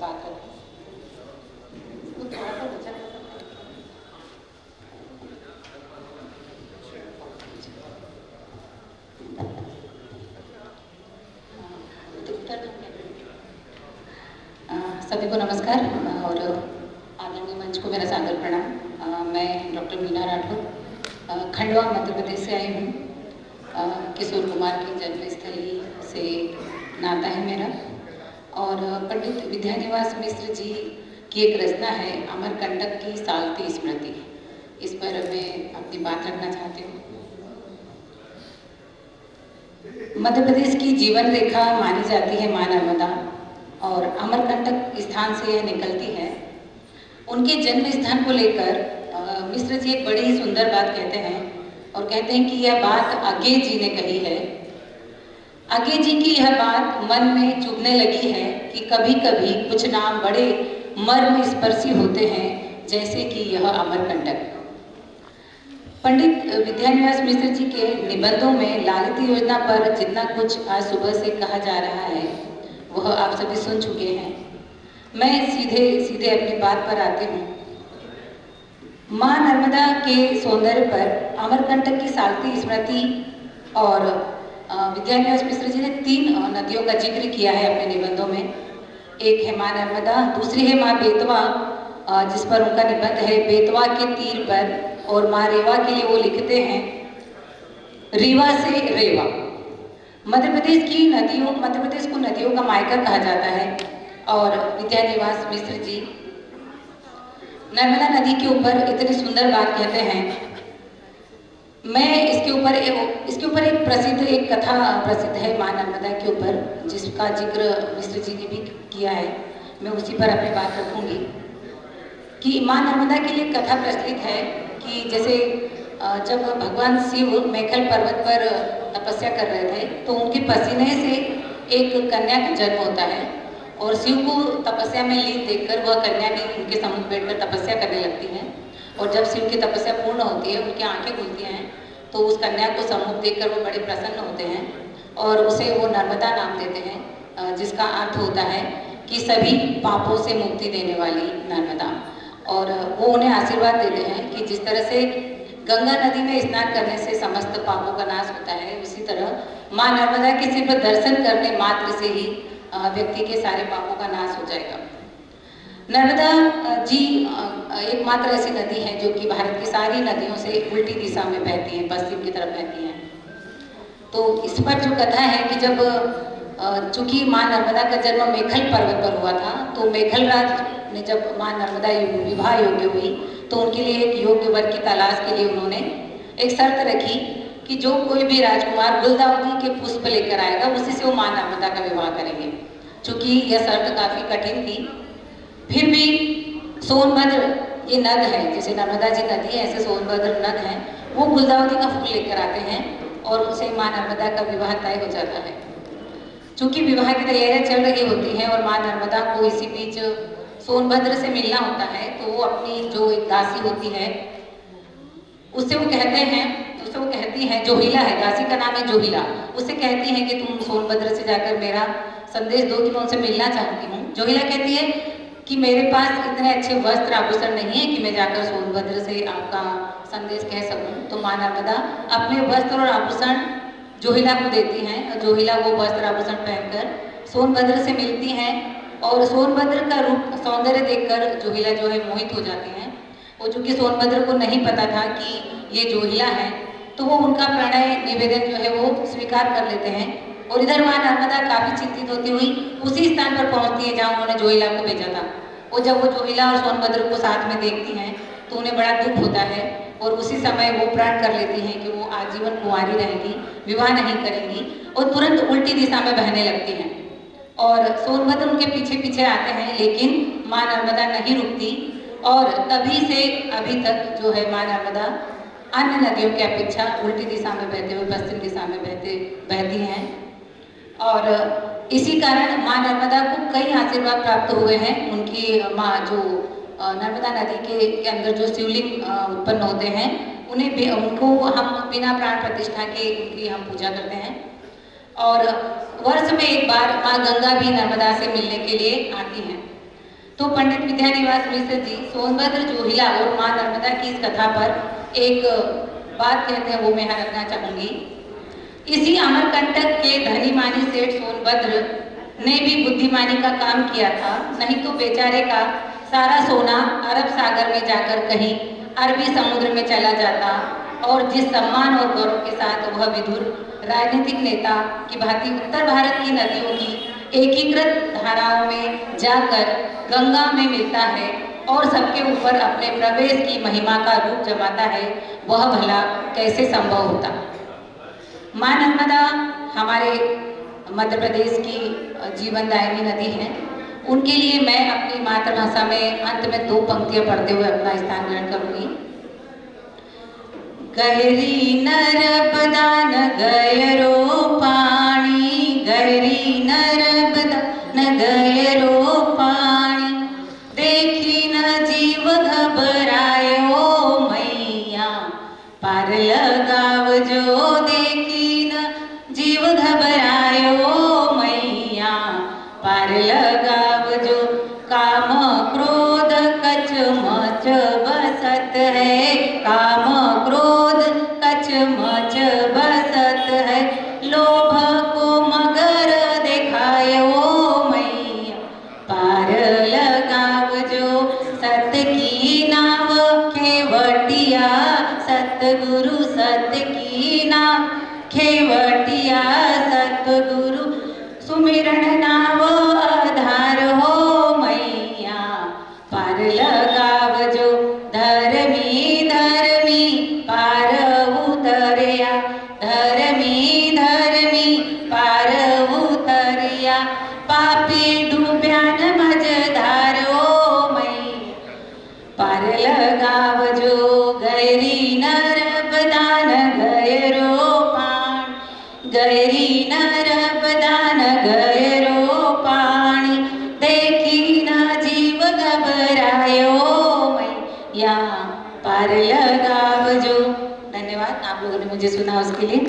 बात रखें। इसको थोड़ा सा ऊंचा कर सकते हैं। सभी को नमस्कार और आदरणीय मंच को मेरा सादर प्रणाम। मैं डॉक्टर मीना राठौर खंडवा मध्य प्रदेश से आई हूँ। किशोर कुमार की जन्मस्थली से नाता है मेरा। और पंडित विद्यानिवास मिश्र जी की एक रचना है अमरकंटक की सालती स्मृति। इस पर मैं अपनी बात रखना चाहती हूँ। मध्य प्रदेश की जीवन रेखा मानी जाती है मां नर्मदा और अमरकंटक स्थान से यह निकलती है। उनके जन्म स्थान को लेकर मिश्र जी एक बड़ी ही सुंदर बात कहते हैं और कहते हैं कि यह बात आगे जी ने कही है। आगे जी की यह बात मन में चुभने लगी है कि कभी कभी कुछ नाम बड़े मर्म स्पर्शी होते हैं, जैसे कि यह अमरकंटक। पंडित विद्यानिवास मिश्र जी के निबंधों में लालित योजना पर जितना कुछ आज सुबह से कहा जा रहा है वह आप सभी सुन चुके हैं। मैं सीधे अपनी बात पर आती हूँ। मां नर्मदा के सौंदर्य पर अमरकंटक की सालती स्मृति और विद्यानिवास मिश्र जी ने 3 नदियों का जिक्र किया है अपने निबंधों में। एक है मां नर्मदा, दूसरी है मां बेतवा जिस पर उनका निबंध है बेतवा के तीर पर, और मां रेवा के लिए वो लिखते हैं रीवा से रेवा। मध्य प्रदेश को नदियों का मायका कहा जाता है और विद्यानिवास मिश्र जी नर्मदा नदी के ऊपर इतनी सुंदर बात कहते हैं। मैं इसके ऊपर एक कथा प्रसिद्ध है मां नर्मदा के ऊपर, जिसका जिक्र मिश्र जी ने भी किया है। मैं उसी पर अपनी बात रखूंगी कि मां नर्मदा के लिए कथा प्रचलित है कि जैसे जब भगवान शिव मेखल पर्वत पर तपस्या कर रहे थे तो उनके पसीने से एक कन्या का जन्म होता है और शिव को तपस्या में लीन देखकर वह कन्या भी उनके सम्मुख बैठकर तपस्या करने लगती है। और जब शिव की तपस्या पूर्ण होती है, उनकी आंखें खुलती हैं, तो उस कन्या को सम्मुख देखकर वो बड़े प्रसन्न होते हैं और उसे वो नर्मदा नाम देते हैं, जिसका अर्थ होता है कि सभी पापों से मुक्ति देने वाली नर्मदा। और वो उन्हें आशीर्वाद देते हैं कि जिस तरह से गंगा नदी में स्नान करने से समस्त पापों का नाश होता है, उसी तरह मां नर्मदा के सिर्फ दर्शन करने मात्र से ही व्यक्ति के सारे पापों का नाश हो जाएगा। नर्मदा जी एकमात्र ऐसी नदी है जो कि भारत की सारी नदियों से उल्टी दिशा में बहती है, पश्चिम की तरफ बहती है। तो इस पर जो कथा है कि जब चूंकि मां नर्मदा का जन्म मेखल पर्वत पर हुआ था, तो मेखल राज ने जब मां नर्मदा विवाह योग्य हुई तो उनके लिए एक योग्य वर की तलाश के लिए उन्होंने एक शर्त रखी कि जो कोई भी राजकुमार गुलदाउदी के पुष्प लेकर आएगा उसी से वो मां नर्मदा का विवाह करेंगे। चूंकि यह शर्त काफी कठिन थी, फिर भी सोनभद्र ये नद है, जैसे नर्मदा जी नदी है ऐसे सोनभद्र नद है, वो गुलदाउदी का फूल लेकर आते हैं और उनसे मां नर्मदा का विवाह तय हो जाता है। चूंकि विवाह की तैयारियां चल रही होती हैं और मां नर्मदा को इसी बीच सोनभद्र से मिलना होता है, तो वो अपनी जो एक दासी होती है उससे वो कहती हैं जोहिला है, दासी का नाम है जोहिला। उससे कहती हैं कि तुम सोनभद्र से जाकर मेरा संदेश दो कि मैं उनसे मिलना चाहती हूँ। जोहिला कहती है कि मेरे पास इतने अच्छे वस्त्र आभूषण नहीं है कि मैं जाकर सोनभद्र से आपका संदेश कह सकूं। तो मां नर्मदा अपने वस्त्र और आभूषण जोहिला को देती हैं और जोहिला वो वस्त्र आभूषण पहनकर सोनभद्र से मिलती हैं और सोनभद्र का रूप सौंदर्य देखकर जोहिला जो है मोहित हो जाती हैं। वो चूंकि सोनभद्र को नहीं पता था कि ये जोहिला है, तो वो उनका प्रणय निवेदन जो है वो स्वीकार कर लेते हैं। और इधर मां नर्मदा काफी चिंतित होती हुई उसी स्थान पर पहुंचती है जहां उन्होंने जोहिला को भेजा था। और जब वो जोहिला और सोनभद्र को साथ में देखती हैं तो उन्हें बड़ा दुख होता है और उसी समय वो प्रण कर लेती हैं कि वो आजीवन कुंवारी रहेंगी, विवाह नहीं करेंगी और तुरंत उल्टी दिशा में बहने लगती हैं। और सोनभद्र उनके पीछे पीछे आते हैं, लेकिन मां नर्मदा नहीं रुकती और तभी से अभी तक जो है मां नर्मदा अन्य नदियों की अपेक्षा उल्टी दिशा में बहते हुए पश्चिम दिशा में बहती हैं। और इसी कारण मां नर्मदा को कई आशीर्वाद प्राप्त हुए हैं। उनकी मां जो नर्मदा नदी के अंदर जो शिवलिंग उत्पन्न होते हैं उनको हम बिना प्राण प्रतिष्ठा के उनकी हम पूजा करते हैं। और वर्ष में एक बार मां गंगा भी नर्मदा से मिलने के लिए आती हैं। तो पंडित विद्यानिवास मिश्र जी सोनभद्र जोहिला और माँ नर्मदा की इस कथा पर एक बात कहते हैं, वो मैं यहाँ रखना चाहूंगी। इसी अमरकंटक के धनी मानी सेठ सोनभद्र ने भी बुद्धिमानी का काम किया था, नहीं तो बेचारे का सारा सोना अरब सागर में जाकर कहीं अरबी समुद्र में चला जाता और जिस सम्मान और गौरव के साथ वह विदुर राजनीतिक नेता की भांति उत्तर भारत की नदियों की एकीकृत धाराओं में जाकर गंगा में मिलता है और सबके ऊपर अपने प्रवेश की महिमा का रूप जमाता है, वह भला कैसे संभव होता। माँ नर्मदा हमारे मध्य प्रदेश की जीवनदायिनी नदी है। उनके लिए मैं अपनी मातृभाषा में अंत में 2 पंक्तियां पढ़ते हुए अपना स्थान ग्रहण करूंगी। गहरी नर्मदा न गहरो पानी, गहरी नर्मदा न गहरो पानी, देखी न जीव घबरायो मैया, पार लगाव जो देखी न जीव घबरायो मैया, पार लगाव जो। काम क्रोध कच मच बसत है, काम क्रोध कच मच बसत है, लोभ को मगर दिखायो मैया, पार लगाव जो। सत की नाव खेवटिया, सतगुरु सत की नाव खेवटिया, सतगुरु सुमिरन नाव आधार हो मैया, पार लगाव जो। धर्मी धर्मी पार उतरिया, धर्मी धर्मी पार उतरिया, पापी डूब्या न मझधार हो मैया, पार लगाव जो। गहरी नर्मदा न गहरो पानी, गहरी नर्मदा न गहरो पानी, देखी न जीव घबरायो मैया, पार लगाव जो। धन्यवाद आप लोगों ने मुझे सुना उसके लिए।